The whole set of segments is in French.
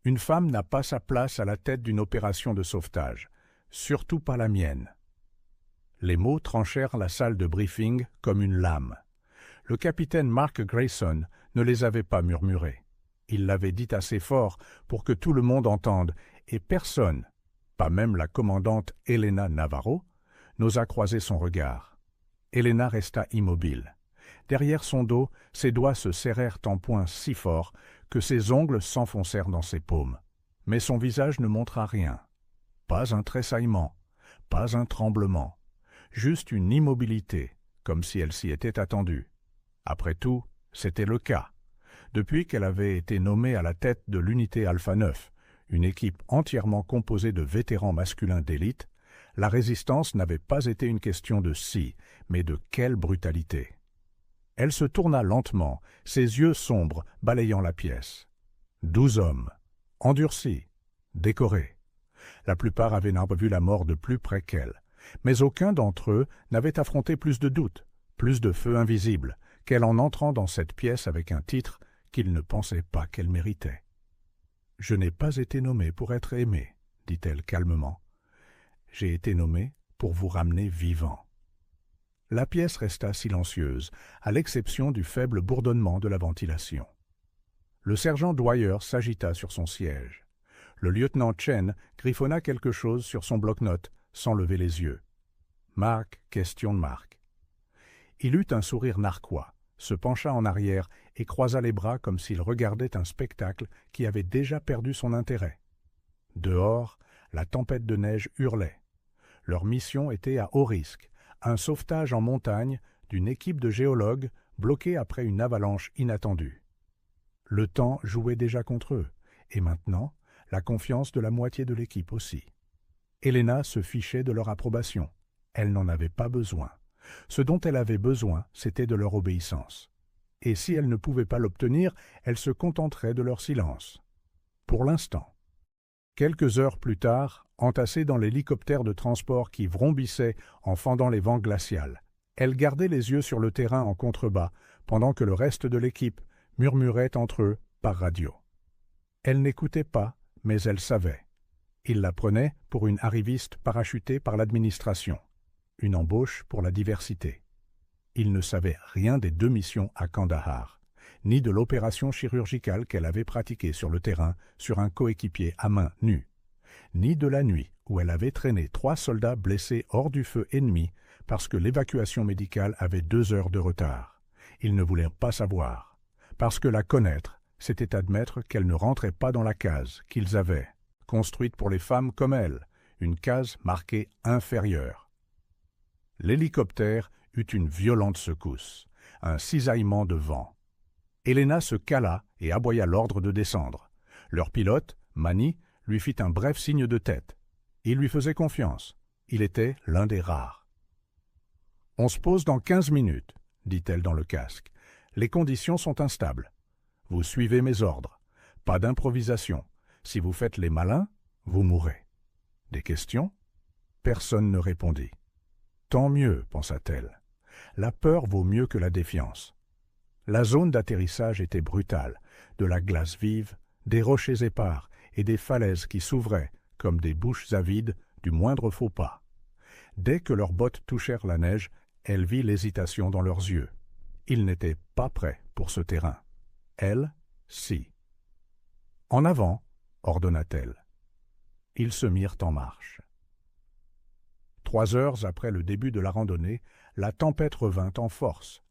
Une femme n'a pas sa place à la tête d'une opération de sauvetage, surtout pas la mienne. » Les mots tranchèrent la salle de briefing comme une lame. Le capitaine Mark Grayson ne les avait pas murmurés. Il l'avait dit assez fort pour que tout le monde entende, et personne, pas même la commandante Elena Navarro, n'osa croiser son regard. Elena resta immobile. Derrière son dos, ses doigts se serrèrent en poing si fort que ses ongles s'enfoncèrent dans ses paumes. Mais son visage ne montra rien. Pas un tressaillement, pas un tremblement, juste une immobilité, comme si elle s'y était attendue. Après tout, c'était le cas. Depuis qu'elle avait été nommée à la tête de l'unité Alpha 9, une équipe entièrement composée de vétérans masculins d'élite, la résistance n'avait pas été une question de si, mais de quelle brutalité. Elle se tourna lentement, ses yeux sombres balayant la pièce. 12 hommes, endurcis, décorés. La plupart avaient vu la mort de plus près qu'elle, mais aucun d'entre eux n'avait affronté plus de doutes, plus de feux invisibles, qu'elle en entrant dans cette pièce avec un titre qu'il ne pensait pas qu'elle méritait. « Je n'ai pas été nommée pour être aimée, » dit-elle calmement. « J'ai été nommée pour vous ramener vivant. » La pièce resta silencieuse, à l'exception du faible bourdonnement de la ventilation. Le sergent Dwyer s'agita sur son siège. Le lieutenant Chen griffonna quelque chose sur son bloc-notes, sans lever les yeux. Mark, question de Mark. Il eut un sourire narquois, se pencha en arrière et croisa les bras comme s'il regardait un spectacle qui avait déjà perdu son intérêt. Dehors, la tempête de neige hurlait. Leur mission était à haut risque, un sauvetage en montagne d'une équipe de géologues bloquée après une avalanche inattendue. Le temps jouait déjà contre eux, et maintenant, la confiance de la moitié de l'équipe aussi. Elena se fichait de leur approbation. Elle n'en avait pas besoin. Ce dont elle avait besoin, c'était de leur obéissance. Et si elle ne pouvait pas l'obtenir, elle se contenterait de leur silence. Pour l'instant. Quelques heures plus tard, entassée dans l'hélicoptère de transport qui vrombissait en fendant les vents glaciales, elle gardait les yeux sur le terrain en contrebas, pendant que le reste de l'équipe murmurait entre eux par radio. Elle n'écoutait pas, mais elle savait. Il la prenait pour une arriviste parachutée par l'administration. Une embauche pour la diversité. Il ne savait rien des 2 missions à Kandahar, ni de l'opération chirurgicale qu'elle avait pratiquée sur le terrain sur un coéquipier à main nue, ni de la nuit où elle avait traîné 3 soldats blessés hors du feu ennemi parce que l'évacuation médicale avait 2 heures de retard. Il ne voulait pas savoir, parce que la connaître, c'était admettre qu'elle ne rentrait pas dans la case qu'ils avaient, construite pour les femmes comme elle, une case marquée inférieure. L'hélicoptère eut une violente secousse, un cisaillement de vent. Elena se cala et aboya l'ordre de descendre. Leur pilote, Manny, lui fit un bref signe de tête. Il lui faisait confiance. Il était l'un des rares. « On se pose dans 15 minutes, » dit-elle dans le casque. « Les conditions sont instables. Vous suivez mes ordres. Pas d'improvisation. Si vous faites les malins, vous mourrez. » Des questions ? Personne ne répondit. Tant mieux, pensa-t-elle. La peur vaut mieux que la défiance. La zone d'atterrissage était brutale, de la glace vive, des rochers épars et des falaises qui s'ouvraient, comme des bouches avides, du moindre faux pas. Dès que leurs bottes touchèrent la neige, elle vit l'hésitation dans leurs yeux. Ils n'étaient pas prêts pour ce terrain. Elle, si. « En avant !» ordonna-t-elle. Ils se mirent en marche. 3 heures après le début de la randonnée, la tempête revint en force.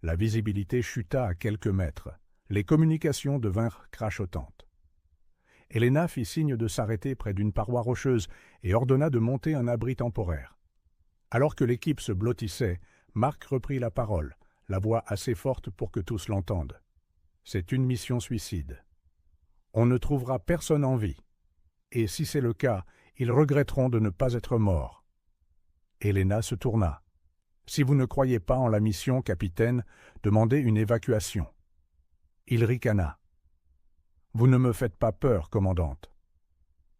La visibilité chuta à quelques mètres. Les communications devinrent crachotantes. Elena fit signe de s'arrêter près d'une paroi rocheuse et ordonna de monter un abri temporaire. Alors que l'équipe se blottissait, Mark reprit la parole, la voix assez forte pour que tous l'entendent. « C'est une mission suicide. On ne trouvera personne en vie. Et si c'est le cas, ils regretteront de ne pas être morts. » Elena se tourna. « Si vous ne croyez pas en la mission, capitaine, demandez une évacuation. » Il ricana. « Vous ne me faites pas peur, commandante. »«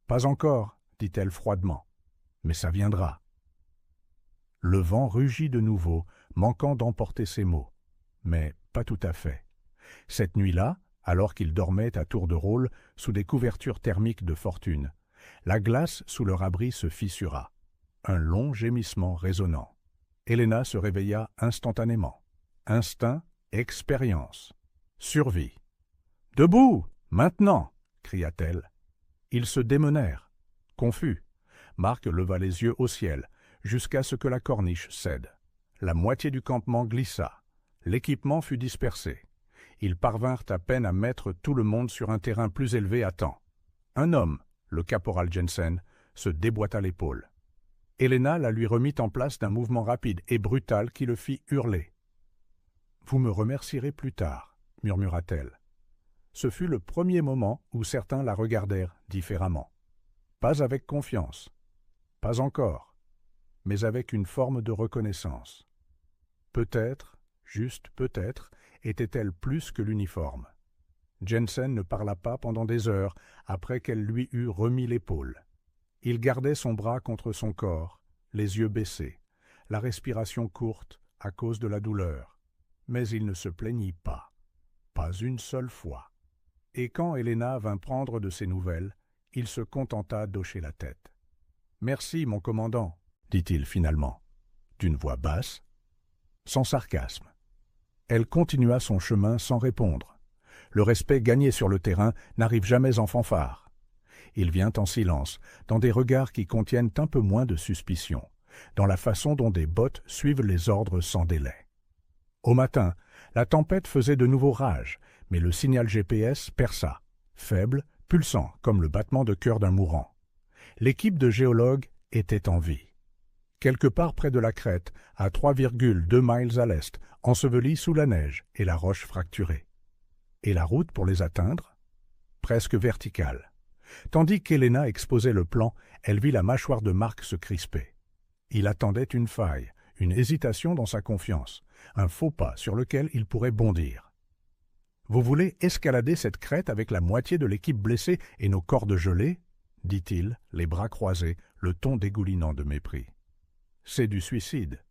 Pas encore, » dit-elle froidement. « Mais ça viendra. » Le vent rugit de nouveau, manquant d'emporter ses mots. Mais pas tout à fait. Cette nuit-là, Alors qu'ils dormaient à tour de rôle sous des couvertures thermiques de fortune, la glace sous leur abri se fissura. Un long gémissement résonnant. Helena se réveilla instantanément. Instinct, expérience, survie. « Debout, maintenant !» cria-t-elle. Ils se démenèrent. Confus, Marc leva les yeux au ciel, jusqu'à ce que la corniche cède. La moitié du campement glissa. L'équipement fut dispersé. Ils parvinrent à peine à mettre tout le monde sur un terrain plus élevé à temps. Un homme, le caporal Jensen, se déboîta l'épaule. Helena la lui remit en place d'un mouvement rapide et brutal qui le fit hurler. « Vous me remercierez plus tard, » murmura-t-elle. Ce fut le premier moment où certains la regardèrent différemment. Pas avec confiance, pas encore, mais avec une forme de reconnaissance. Peut-être, juste peut-être, était-elle plus que l'uniforme. Jensen ne parla pas pendant des heures après qu'elle lui eut remis l'épaule. Il gardait son bras contre son corps, les yeux baissés, la respiration courte à cause de la douleur. Mais il ne se plaignit pas une seule fois. Et quand Helena vint prendre de ses nouvelles, il se contenta d'hocher la tête. « Merci, mon commandant, » dit-il finalement, d'une voix basse, sans sarcasme. Elle continua son chemin sans répondre. Le respect gagné sur le terrain n'arrive jamais en fanfare. Il vient en silence, dans des regards qui contiennent un peu moins de suspicion, dans la façon dont des bottes suivent les ordres sans délai. Au matin, la tempête faisait de nouveau rage, mais le signal GPS perça, faible, pulsant comme le battement de cœur d'un mourant. L'équipe de géologues était en vie. Quelque part près de la crête, à 3,2 miles à l'est, ensevelie sous la neige et la roche fracturée. Et la route pour les atteindre? Presque verticale. Tandis qu'Helena exposait le plan, elle vit la mâchoire de Marc se crisper. Il attendait une faille, une hésitation dans sa confiance, un faux pas sur lequel il pourrait bondir. « Vous voulez escalader cette crête avec la moitié de l'équipe blessée et nos cordes gelées ?» dit-il, les bras croisés, le ton dégoulinant de mépris. « C'est du suicide. »«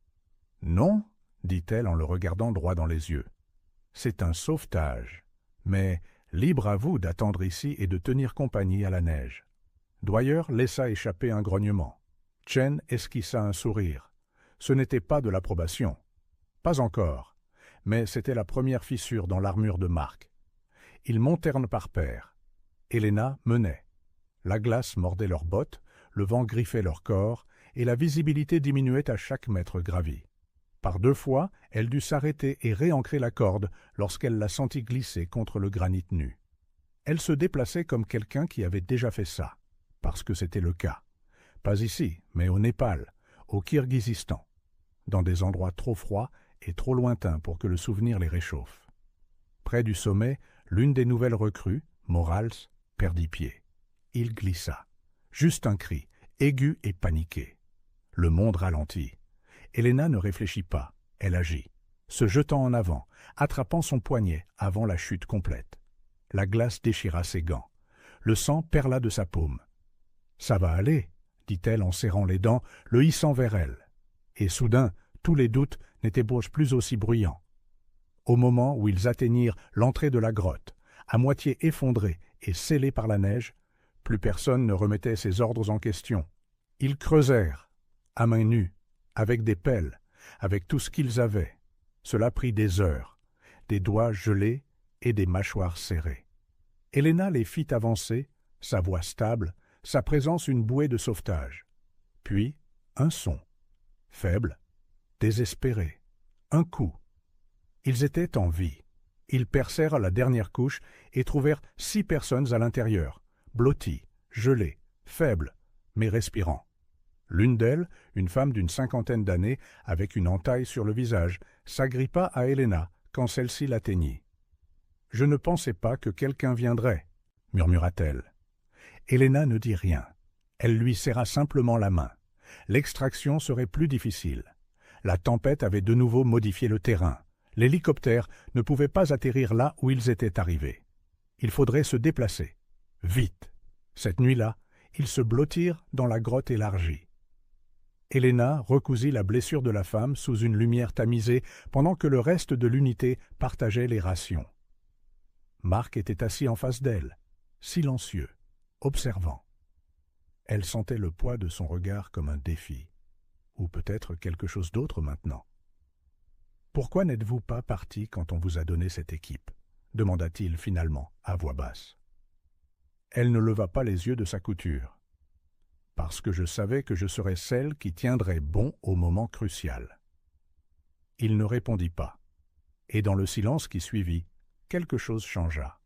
Non » dit-elle en le regardant droit dans les yeux. « C'est un sauvetage. Mais libre à vous d'attendre ici et de tenir compagnie à la neige. » Dwyer laissa échapper un grognement. Chen esquissa un sourire. Ce n'était pas de l'approbation. Pas encore, mais c'était la première fissure dans l'armure de Marc. Ils montèrent par paires. Helena menait. La glace mordait leurs bottes, le vent griffait leur corps, et la visibilité diminuait à chaque mètre gravi. Par 2 fois, elle dut s'arrêter et réancrer la corde lorsqu'elle la sentit glisser contre le granit nu. Elle se déplaçait comme quelqu'un qui avait déjà fait ça, parce que c'était le cas. Pas ici, mais au Népal, au Kirghizistan, dans des endroits trop froids et trop lointains pour que le souvenir les réchauffe. Près du sommet, l'une des nouvelles recrues, Morals, perdit pied. Il glissa. Juste un cri, aigu et paniqué. Le monde ralentit. Helena ne réfléchit pas, elle agit, se jetant en avant, attrapant son poignet avant la chute complète. La glace déchira ses gants. Le sang perla de sa paume. « Ça va aller » dit-elle en serrant les dents, le hissant vers elle. Et soudain, tous les doutes n'étaient plus aussi bruyants. Au moment où ils atteignirent l'entrée de la grotte, à moitié effondrée et scellée par la neige, plus personne ne remettait ses ordres en question. Ils creusèrent, à main nue, avec des pelles, avec tout ce qu'ils avaient. Cela prit des heures, des doigts gelés et des mâchoires serrées. Helena les fit avancer, sa voix stable, sa présence une bouée de sauvetage. Puis, un son, faible, désespéré, un coup. Ils étaient en vie. Ils percèrent la dernière couche et trouvèrent 6 personnes à l'intérieur, blotties, gelées, faibles, mais respirant. L'une d'elles, une femme d'une 50aine d'années, avec une entaille sur le visage, s'agrippa à Helena quand celle-ci l'atteignit. « Je ne pensais pas que quelqu'un viendrait, » murmura-t-elle. Helena ne dit rien. Elle lui serra simplement la main. L'extraction serait plus difficile. La tempête avait de nouveau modifié le terrain. L'hélicoptère ne pouvait pas atterrir là où ils étaient arrivés. Il faudrait se déplacer. Vite. Cette nuit-là, ils se blottirent dans la grotte élargie. Helena recousit la blessure de la femme sous une lumière tamisée pendant que le reste de l'unité partageait les rations. Mark était assis en face d'elle, silencieux, observant. Elle sentait le poids de son regard comme un défi, ou peut-être quelque chose d'autre maintenant. « Pourquoi n'êtes-vous pas parti quand on vous a donné cette équipe ?» demanda-t-il finalement, à voix basse. Elle ne leva pas les yeux de sa couture. « Parce que je savais que je serais celle qui tiendrait bon au moment crucial. » Il ne répondit pas, et dans le silence qui suivit, quelque chose changea.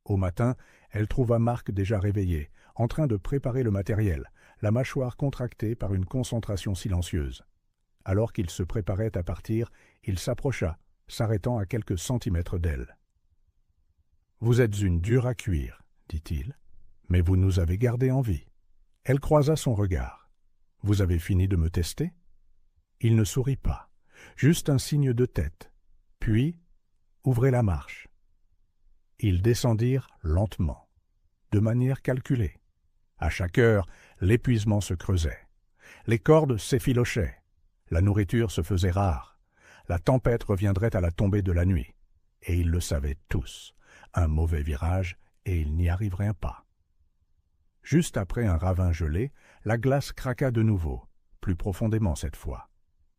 Au matin, elle trouva Mark déjà réveillé, en train de préparer le matériel, la mâchoire contractée par une concentration silencieuse. Alors qu'il se préparait à partir, il s'approcha, s'arrêtant à quelques centimètres d'elle. « Vous êtes une dure à cuire, » dit-il, « mais vous nous avez gardés en vie. » Elle croisa son regard. « Vous avez fini de me tester ?» Il ne sourit pas, juste un signe de tête. Puis, ouvrez la marche. Ils descendirent lentement, de manière calculée. À chaque heure, l'épuisement se creusait. Les cordes s'effilochaient. La nourriture se faisait rare. La tempête reviendrait à la tombée de la nuit. Et ils le savaient tous. Un mauvais virage, et ils n'y arriveraient pas. Juste après un ravin gelé, la glace craqua de nouveau, plus profondément cette fois.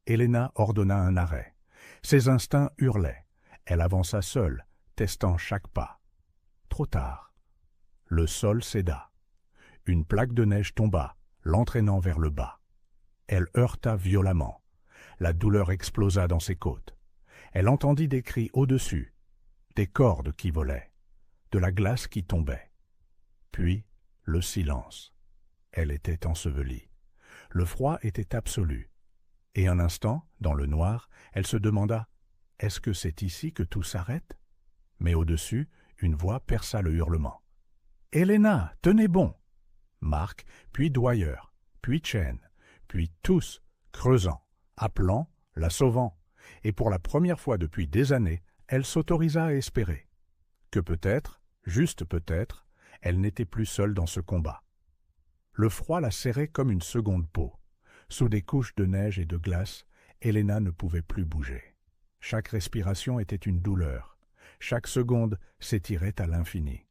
Helena ordonna un arrêt. Ses instincts hurlaient. Elle avança seule, testant chaque pas. Trop tard. Le sol céda. Une plaque de neige tomba, l'entraînant vers le bas. Elle heurta violemment. La douleur explosa dans ses côtes. Elle entendit des cris au-dessus, des cordes qui volaient, de la glace qui tombait. Puis, le silence. Elle était ensevelie. Le froid était absolu. Et un instant, dans le noir, elle se demanda « Est-ce que c'est ici que tout s'arrête ?» Mais au-dessus, une voix perça le hurlement. « Helena, tenez bon !» Mark, puis Dwyer, puis Chen, puis tous, creusant, appelant, la sauvant, et pour la première fois depuis des années, elle s'autorisa à espérer que peut-être, juste peut-être, elle n'était plus seule dans ce combat. Le froid la serrait comme une seconde peau. Sous des couches de neige et de glace, Helena ne pouvait plus bouger. Chaque respiration était une douleur. Chaque seconde s'étirait à l'infini.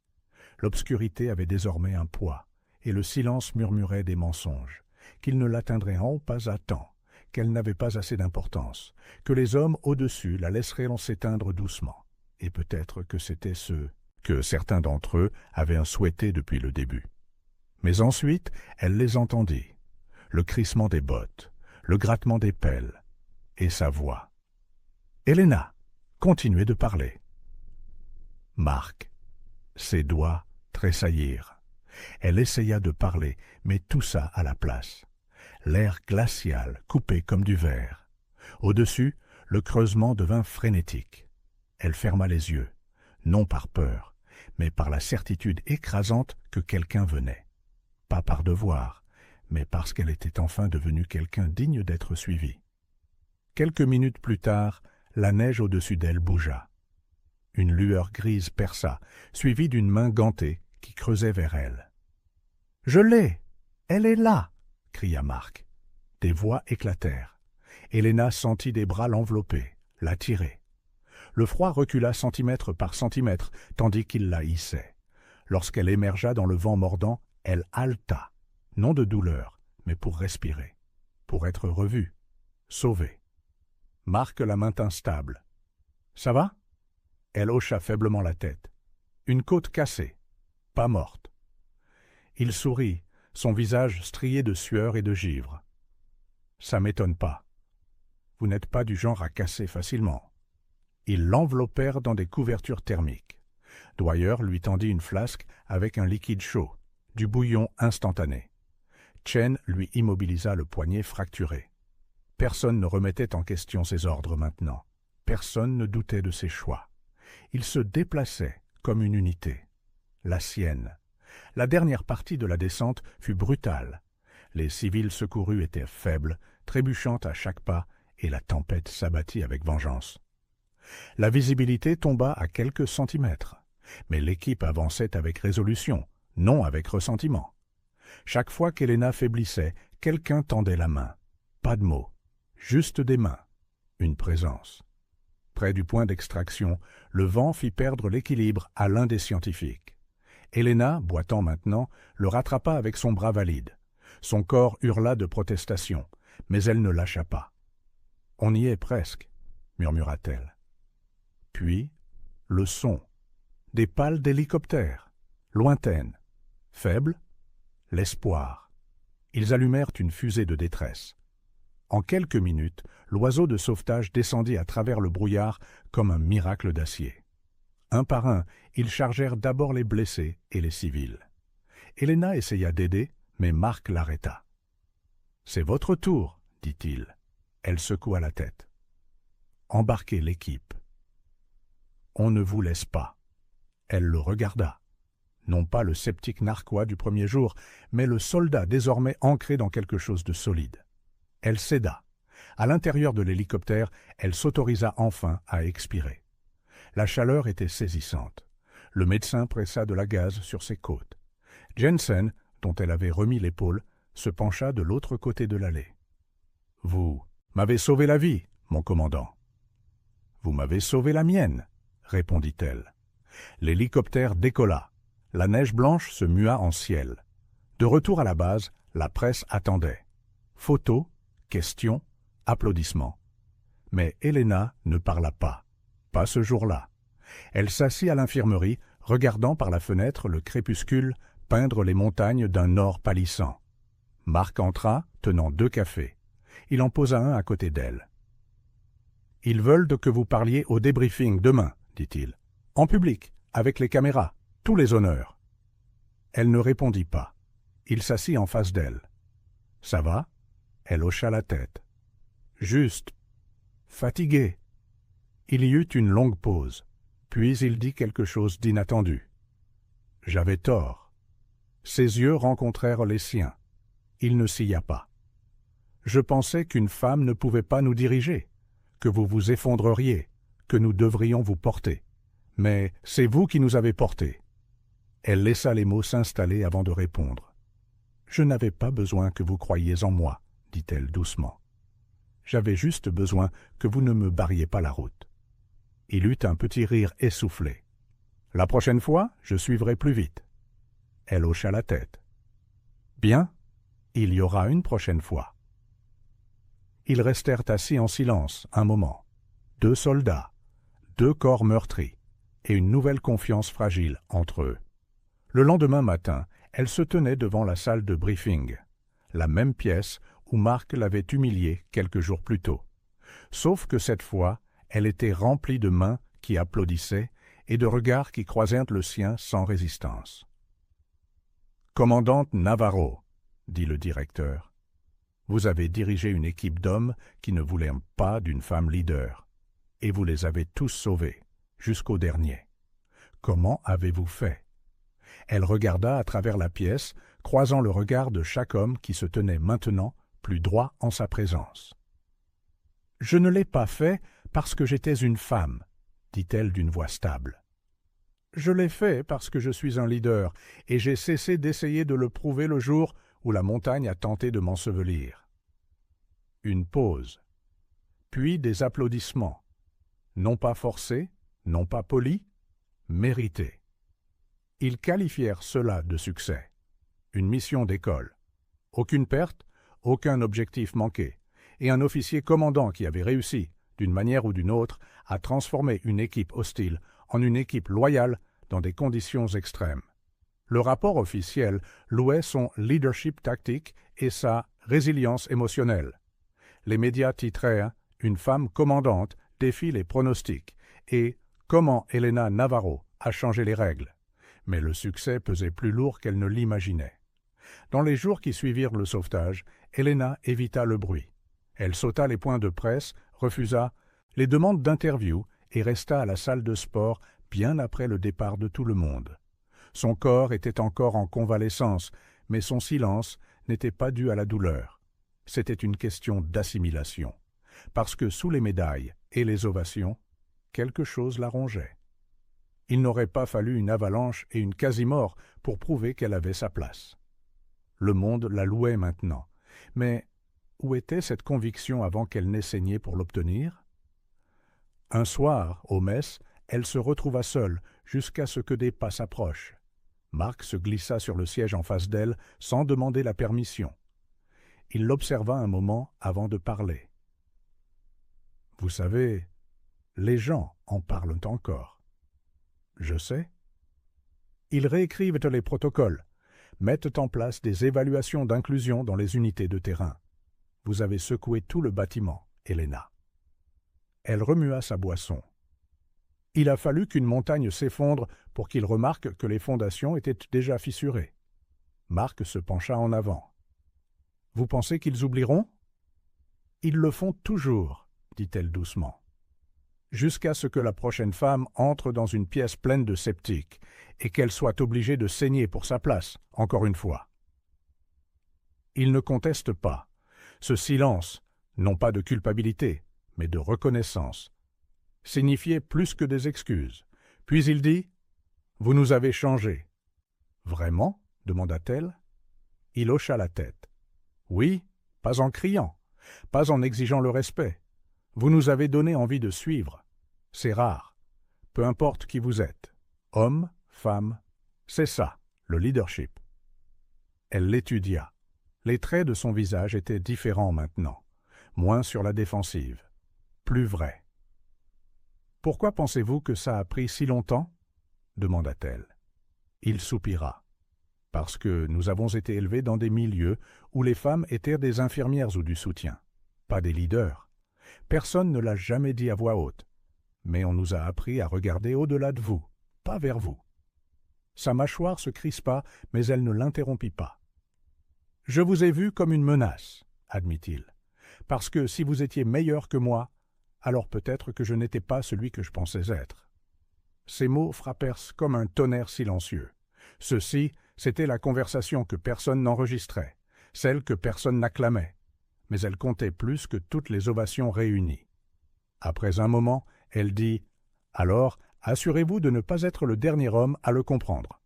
L'obscurité avait désormais un poids, et le silence murmurait des mensonges, qu'ils ne l'atteindrait pas à temps, qu'elle n'avait pas assez d'importance, que les hommes au-dessus la laisseraient s'éteindre doucement, et peut-être que c'était ce que certains d'entre eux avaient souhaité depuis le début. Mais ensuite, elle les entendit, le crissement des bottes, le grattement des pelles, et sa voix. « Helena, continuez de parler. » Mark, ses doigts tressaillirent. Elle essaya de parler, mais toussa à la place. L'air glacial, coupé comme du verre. Au-dessus, le creusement devint frénétique. Elle ferma les yeux, non par peur, mais par la certitude écrasante que quelqu'un venait. Pas par devoir, mais parce qu'elle était enfin devenue quelqu'un digne d'être suivie. Quelques minutes plus tard, la neige au-dessus d'elle bougea. Une lueur grise perça, suivie d'une main gantée qui creusait vers elle. « Je l'ai! Elle est là !» cria Mark. Des voix éclatèrent. Helena sentit des bras l'envelopper, la tirer. Le froid recula centimètre par centimètre, tandis qu'il la hissait. Lorsqu'elle émergea dans le vent mordant, elle haleta, non de douleur, mais pour respirer, pour être revue, sauvée. Mark la maintint stable. « Ça va ?» Elle hocha faiblement la tête. Une côte cassée, pas morte. Il sourit, son visage strié de sueur et de givre. « Ça m'étonne pas. Vous n'êtes pas du genre à casser facilement. » Ils l'enveloppèrent dans des couvertures thermiques. Dwyer lui tendit une flasque avec un liquide chaud, du bouillon instantané. Chen lui immobilisa le poignet fracturé. Personne ne remettait en question ses ordres maintenant. Personne ne doutait de ses choix. Il se déplaçait comme une unité. La sienne. La dernière partie de la descente fut brutale. Les civils secourus étaient faibles, trébuchant à chaque pas, et la tempête s'abattit avec vengeance. La visibilité tomba à quelques centimètres, mais l'équipe avançait avec résolution, non avec ressentiment. Chaque fois qu'Helena faiblissait, quelqu'un tendait la main. Pas de mots, juste des mains, une présence. Près du point d'extraction, le vent fit perdre l'équilibre à l'un des scientifiques. Helena, boitant maintenant, le rattrapa avec son bras valide. Son corps hurla de protestation, mais elle ne lâcha pas. « On y est presque », murmura-t-elle. Puis, le son. Des pales d'hélicoptères, lointaines, faibles, l'espoir. Ils allumèrent une fusée de détresse. En quelques minutes, l'oiseau de sauvetage descendit à travers le brouillard comme un miracle d'acier. Un par un, ils chargèrent d'abord les blessés et les civils. Helena essaya d'aider, mais Mark l'arrêta. « C'est votre tour, dit-il. » Elle secoua la tête. « Embarquez l'équipe. »« On ne vous laisse pas. » Elle le regarda. Non pas le sceptique narquois du premier jour, mais le soldat désormais ancré dans quelque chose de solide. Elle céda. À l'intérieur de l'hélicoptère, elle s'autorisa enfin à expirer. La chaleur était saisissante. Le médecin pressa de la gaze sur ses côtes. Jensen, dont elle avait remis l'épaule, se pencha de l'autre côté de l'allée. « Vous m'avez sauvé la vie, mon commandant. »« Vous m'avez sauvé la mienne, » répondit-elle. L'hélicoptère décolla. La neige blanche se mua en ciel. De retour à la base, la presse attendait. Photos, questions, applaudissements. Mais Helena ne parla pas. Pas ce jour-là. Elle s'assit à l'infirmerie, regardant par la fenêtre le crépuscule peindre les montagnes d'un or pâlissant. Mark entra, tenant 2 cafés. Il en posa un à côté d'elle. « Ils veulent que vous parliez au débriefing demain, dit-il. En public, avec les caméras, tous les honneurs. » Elle ne répondit pas. Il s'assit en face d'elle. « Ça va ?» Elle hocha la tête. « Juste. Fatigué. » Il y eut une longue pause. Puis il dit quelque chose d'inattendu. J'avais tort. Ses yeux rencontrèrent les siens. Il ne s'y a pas. Je pensais qu'une femme ne pouvait pas nous diriger, que vous vous effondreriez, que nous devrions vous porter. Mais c'est vous qui nous avez portés. Elle laissa les mots s'installer avant de répondre. Je n'avais pas besoin que vous croyiez en moi, dit-elle doucement. J'avais juste besoin que vous ne me barriez pas la route. Il eut un petit rire essoufflé. La prochaine fois, je suivrai plus vite. Elle hocha la tête. Bien, il y aura une prochaine fois. Ils restèrent assis en silence un moment. 2 soldats, 2 corps meurtris, et une nouvelle confiance fragile entre eux. Le lendemain matin, elle se tenait devant la salle de briefing, la même pièce où Mark l'avait humiliée quelques jours plus tôt. Sauf que cette fois, elle était remplie de mains qui applaudissaient et de regards qui croisèrent le sien sans résistance. « Commandante Navarro, » dit le directeur, « vous avez dirigé une équipe d'hommes qui ne voulaient pas d'une femme leader, et vous les avez tous sauvés, jusqu'au dernier. Comment avez-vous fait ?» Elle regarda à travers la pièce, croisant le regard de chaque homme qui se tenait maintenant plus droit en sa présence. « Je ne l'ai pas fait parce que j'étais une femme, » dit-elle d'une voix stable. « Je l'ai fait parce que je suis un leader, et j'ai cessé d'essayer de le prouver le jour où la montagne a tenté de m'ensevelir. » Une pause, puis des applaudissements, non pas forcés, non pas polis, mérités. Ils qualifièrent cela de succès. Une mission d'école. Aucune perte, aucun objectif manqué, et un officier commandant qui avait réussi, d'une manière ou d'une autre, à transformer une équipe hostile en une équipe loyale dans des conditions extrêmes. Le rapport officiel louait son leadership tactique et sa résilience émotionnelle. Les médias titrèrent « Une femme commandante défie les pronostics » et « Comment Helena Navarro a changé les règles ». Mais le succès pesait plus lourd qu'elle ne l'imaginait. Dans les jours qui suivirent le sauvetage, Helena évita le bruit. Elle sauta les points de presse, refusa les demandes d'interview et resta à la salle de sport bien après le départ de tout le monde. Son corps était encore en convalescence, mais son silence n'était pas dû à la douleur. C'était une question d'assimilation, parce que sous les médailles et les ovations, quelque chose la rongeait. Il n'aurait pas fallu une avalanche et une quasi-mort pour prouver qu'elle avait sa place. Le monde la louait maintenant, mais où était cette conviction avant qu'elle n'ait saigné pour l'obtenir? Un soir, aux messes, elle se retrouva seule jusqu'à ce que des pas s'approchent. Marc se glissa sur le siège en face d'elle sans demander la permission. Il l'observa un moment avant de parler. « Vous savez, les gens en parlent encore. »« Je sais. » Ils réécrivent les protocoles, mettent en place des évaluations d'inclusion dans les unités de terrain. Vous avez secoué tout le bâtiment, Helena. Elle remua sa boisson. Il a fallu qu'une montagne s'effondre pour qu'il remarque que les fondations étaient déjà fissurées. Marc se pencha en avant. « Vous pensez qu'ils oublieront ?»« Ils le font toujours, » dit-elle doucement. « Jusqu'à ce que la prochaine femme entre dans une pièce pleine de sceptiques et qu'elle soit obligée de saigner pour sa place, encore une fois. » Il ne conteste pas. Ce silence, non pas de culpabilité, mais de reconnaissance, signifiait plus que des excuses. Puis il dit « Vous nous avez changé. »« Vraiment ?» demanda-t-elle. Il hocha la tête. « Oui, pas en criant, pas en exigeant le respect. Vous nous avez donné envie de suivre. C'est rare. Peu importe qui vous êtes. Homme, femme, c'est ça, le leadership. » Elle l'étudia. Les traits de son visage étaient différents maintenant, moins sur la défensive, plus vrais. « Pourquoi pensez-vous que ça a pris si longtemps ?» demanda-t-elle. Il soupira. « Parce que nous avons été élevés dans des milieux où les femmes étaient des infirmières ou du soutien, pas des leaders. Personne ne l'a jamais dit à voix haute, mais on nous a appris à regarder au-delà de vous, pas vers vous. » Sa mâchoire se crispa, mais elle ne l'interrompit pas. « Je vous ai vu comme une menace, » admit-il, « parce que si vous étiez meilleur que moi, alors peut-être que je n'étais pas celui que je pensais être. » Ces mots frappèrent comme un tonnerre silencieux. Ceci, c'était la conversation que personne n'enregistrait, celle que personne n'acclamait, mais elle comptait plus que toutes les ovations réunies. Après un moment, elle dit « Alors, assurez-vous de ne pas être le dernier homme à le comprendre. »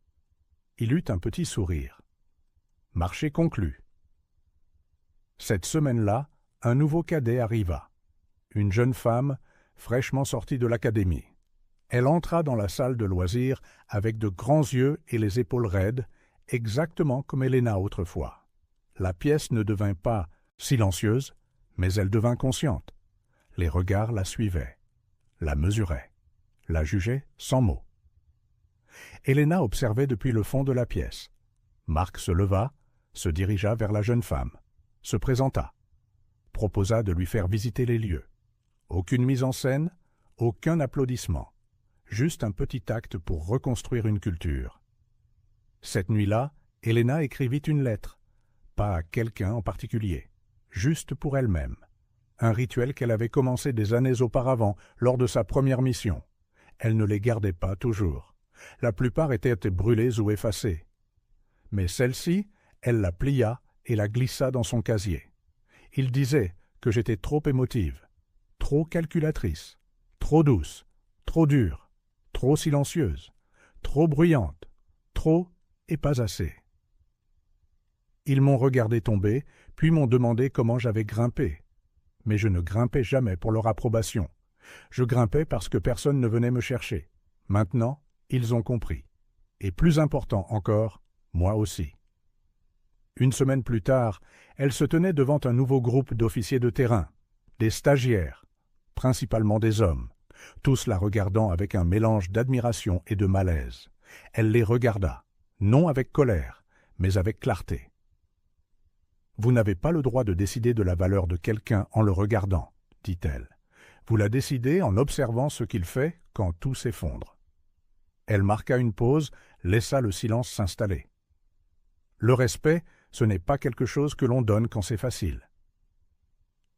Il eut un petit sourire. Marché conclu. Cette semaine-là, un nouveau cadet arriva. Une jeune femme, fraîchement sortie de l'académie. Elle entra dans la salle de loisirs avec de grands yeux et les épaules raides, exactement comme Helena autrefois. La pièce ne devint pas silencieuse, mais elle devint consciente. Les regards la suivaient, la mesuraient, la jugeaient sans mots. Helena observait depuis le fond de la pièce. Marc se leva, se dirigea vers la jeune femme, se présenta, proposa de lui faire visiter les lieux. Aucune mise en scène, aucun applaudissement, juste un petit acte pour reconstruire une culture. Cette nuit-là, Helena écrivit une lettre, pas à quelqu'un en particulier, juste pour elle-même, un rituel qu'elle avait commencé des années auparavant lors de sa première mission. Elle ne les gardait pas toujours. La plupart étaient brûlées ou effacées. Mais celle-ci, elle la plia et la glissa dans son casier. Il disait que j'étais trop émotive, trop calculatrice, trop douce, trop dure, trop silencieuse, trop bruyante, trop et pas assez. Ils m'ont regardé tomber, puis m'ont demandé comment j'avais grimpé. Mais je ne grimpais jamais pour leur approbation. Je grimpais parce que personne ne venait me chercher. Maintenant, ils ont compris. Et plus important encore, moi aussi. Une semaine plus tard, elle se tenait devant un nouveau groupe d'officiers de terrain, des stagiaires, principalement des hommes, tous la regardant avec un mélange d'admiration et de malaise. Elle les regarda, non avec colère, mais avec clarté. « Vous n'avez pas le droit de décider de la valeur de quelqu'un en le regardant, » dit-elle. « Vous la décidez en observant ce qu'il fait quand tout s'effondre. » Elle marqua une pause, laissa le silence s'installer. Le respect, ce n'est pas quelque chose que l'on donne quand c'est facile.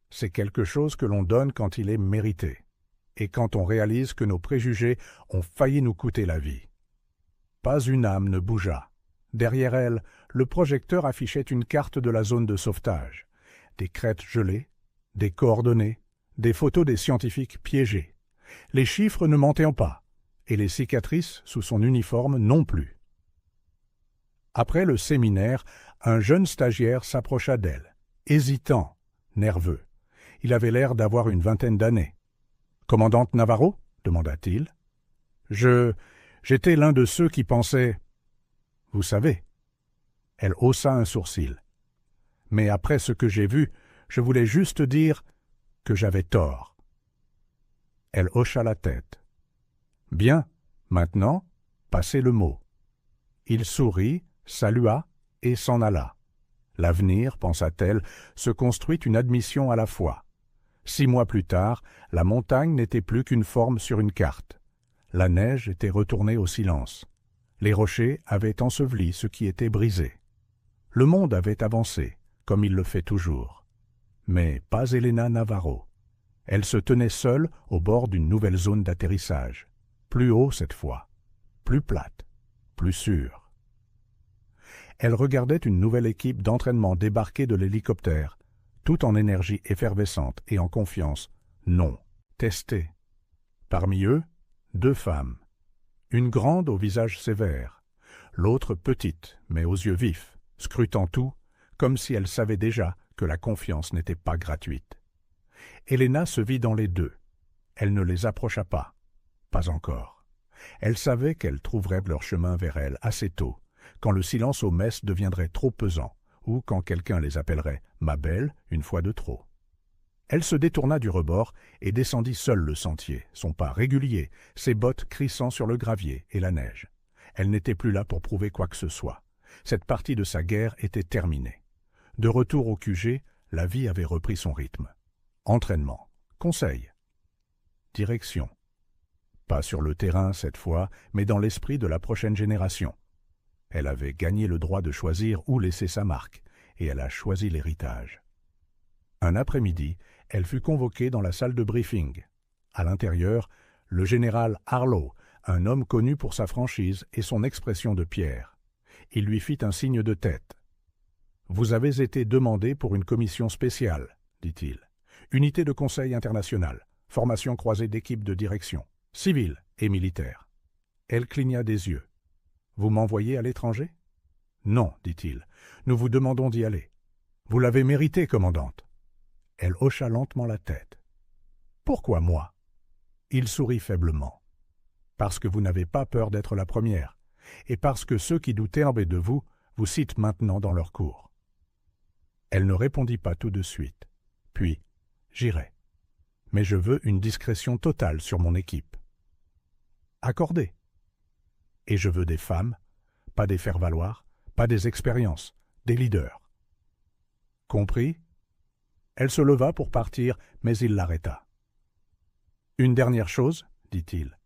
C'est quelque chose que l'on donne quand il est mérité, et quand on réalise que nos préjugés ont failli nous coûter la vie. Pas une âme ne bougea. Derrière elle, le projecteur affichait une carte de la zone de sauvetage, des crêtes gelées, des coordonnées, des photos des scientifiques piégés. Les chiffres ne mentaient pas, et les cicatrices sous son uniforme non plus. Après le séminaire, un jeune stagiaire s'approcha d'elle, hésitant, nerveux. Il avait l'air d'avoir une vingtaine d'années. Commandante Navarro » demanda-t-il. J'étais l'un de ceux qui pensaient... Vous savez. Elle haussa un sourcil. Mais après ce que j'ai vu, je voulais juste dire que j'avais tort. Elle hocha la tête. Bien, maintenant, passez le mot. Il sourit, salua et s'en alla. L'avenir, pensa-t-elle, se construit une admission à la fois. 6 mois plus tard, la montagne n'était plus qu'une forme sur une carte. La neige était retournée au silence. Les rochers avaient enseveli ce qui était brisé. Le monde avait avancé, comme il le fait toujours. Mais pas Elena Navarro. Elle se tenait seule au bord d'une nouvelle zone d'atterrissage. Plus haut cette fois, plus plate, plus sûre. Elle regardait une nouvelle équipe d'entraînement débarquer de l'hélicoptère, tout en énergie effervescente et en confiance, non, testée. Parmi eux, 2 femmes. Une grande au visage sévère, l'autre petite, mais aux yeux vifs, scrutant tout, comme si elle savait déjà que la confiance n'était pas gratuite. Elena se vit dans les 2. Elle ne les approcha pas. Pas encore. Elle savait qu'elles trouveraient leur chemin vers elle assez tôt, quand le silence aux messes deviendrait trop pesant, ou quand quelqu'un les appellerait « ma belle » une fois de trop. Elle se détourna du rebord et descendit seule le sentier, son pas régulier, ses bottes crissant sur le gravier et la neige. Elle n'était plus là pour prouver quoi que ce soit. Cette partie de sa guerre était terminée. De retour au QG, la vie avait repris son rythme. Entraînement, conseil, direction. Pas sur le terrain cette fois, mais dans l'esprit de la prochaine génération. Elle avait gagné le droit de choisir où laisser sa marque, et elle a choisi l'héritage. Un après-midi, elle fut convoquée dans la salle de briefing. À l'intérieur, le général Harlow, un homme connu pour sa franchise et son expression de pierre. Il lui fit un signe de tête. « Vous avez été demandé pour une commission spéciale, » dit-il. « Unité de conseil international, formation croisée d'équipes de direction, civile et militaire. » Elle cligna des yeux. « Vous m'envoyez à l'étranger ?»« Non, dit-il. Nous vous demandons d'y aller. »« Vous l'avez mérité, commandante. » Elle hocha lentement la tête. « Pourquoi moi ?» Il sourit faiblement. « Parce que vous n'avez pas peur d'être la première, et parce que ceux qui doutaient de vous citent maintenant dans leur cours. » Elle ne répondit pas tout de suite. Puis, « J'irai. Mais je veux une discrétion totale sur mon équipe. » Accordé. Et je veux des femmes, pas des faire-valoir, pas des expériences, des leaders. Compris ? Elle se leva pour partir, mais il l'arrêta. « Une dernière chose, dit-il.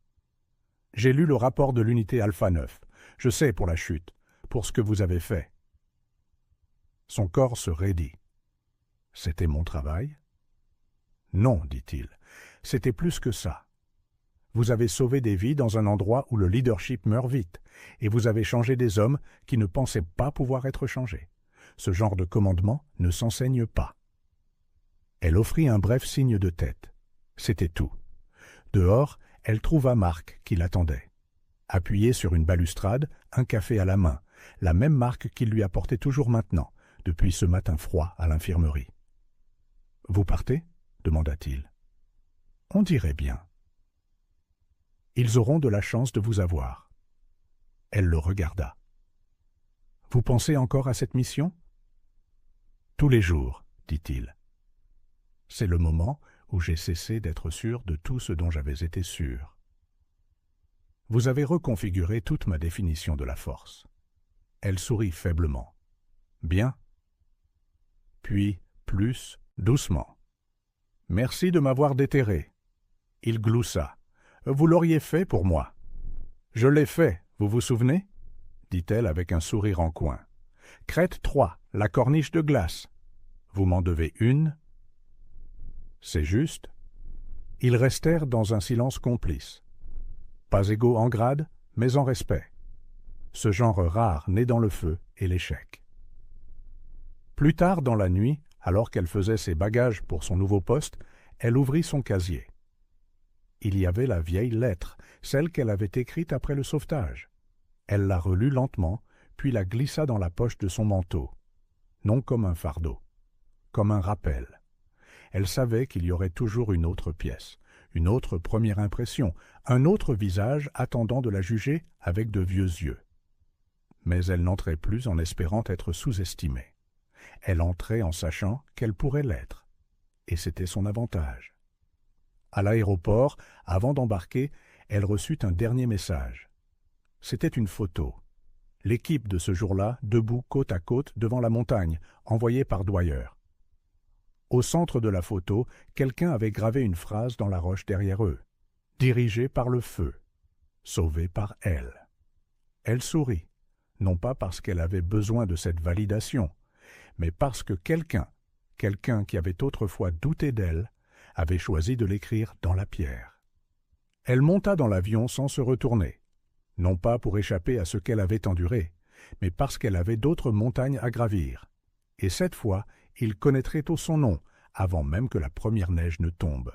J'ai lu le rapport de l'unité Alpha 9. Je sais pour la chute, pour ce que vous avez fait. » Son corps se raidit. « C'était mon travail ?»« Non, dit-il, c'était plus que ça. Vous avez sauvé des vies dans un endroit où le leadership meurt vite, et vous avez changé des hommes qui ne pensaient pas pouvoir être changés. Ce genre de commandement ne s'enseigne pas. » Elle offrit un bref signe de tête. C'était tout. Dehors, elle trouva Marc qui l'attendait. Appuyé sur une balustrade, un café à la main, la même Marc qu'il lui apportait toujours maintenant, depuis ce matin froid à l'infirmerie. « Vous partez ?» demanda-t-il. « On dirait bien. »« Ils auront de la chance de vous avoir. » Elle le regarda. « Vous pensez encore à cette mission ?»« Tous les jours, dit-il. C'est le moment où j'ai cessé d'être sûr de tout ce dont j'avais été sûr. Vous avez reconfiguré toute ma définition de la force. » Elle sourit faiblement. « Bien. » Puis, plus doucement. « Merci de m'avoir déterré. » Il gloussa. « Vous l'auriez fait pour moi. »« Je l'ai fait, vous vous souvenez ?» dit-elle avec un sourire en coin. « Crête 3, la corniche de glace. Vous m'en devez une ?» C'est juste. Ils restèrent dans un silence complice. Pas égaux en grade, mais en respect. Ce genre rare né dans le feu et l'échec. Plus tard dans la nuit, alors qu'elle faisait ses bagages pour son nouveau poste, elle ouvrit son casier. Il y avait la vieille lettre, celle qu'elle avait écrite après le sauvetage. Elle la relut lentement, puis la glissa dans la poche de son manteau. Non comme un fardeau, comme un rappel. Elle savait qu'il y aurait toujours une autre pièce, Une autre première impression, un autre visage attendant de la juger avec de vieux yeux. Mais elle n'entrait plus en espérant être sous-estimée. Elle entrait en sachant qu'elle pourrait l'être. Et c'était son avantage. À l'aéroport, avant d'embarquer, elle reçut un dernier message. C'était une photo. L'équipe de ce jour-là, debout côte à côte devant la montagne, envoyée par Dwyer. Au centre de la photo, quelqu'un avait gravé une phrase dans la roche derrière eux. « Dirigé par le feu. Sauvé par elle. » Elle sourit, non pas parce qu'elle avait besoin de cette validation, mais parce que quelqu'un qui avait autrefois douté d'elle, avait choisi de l'écrire dans la pierre. Elle monta dans l'avion sans se retourner, non pas pour échapper à ce qu'elle avait enduré, mais parce qu'elle avait d'autres montagnes à gravir. Et cette fois, il connaîtrait tôt son nom, avant même que la première neige ne tombe.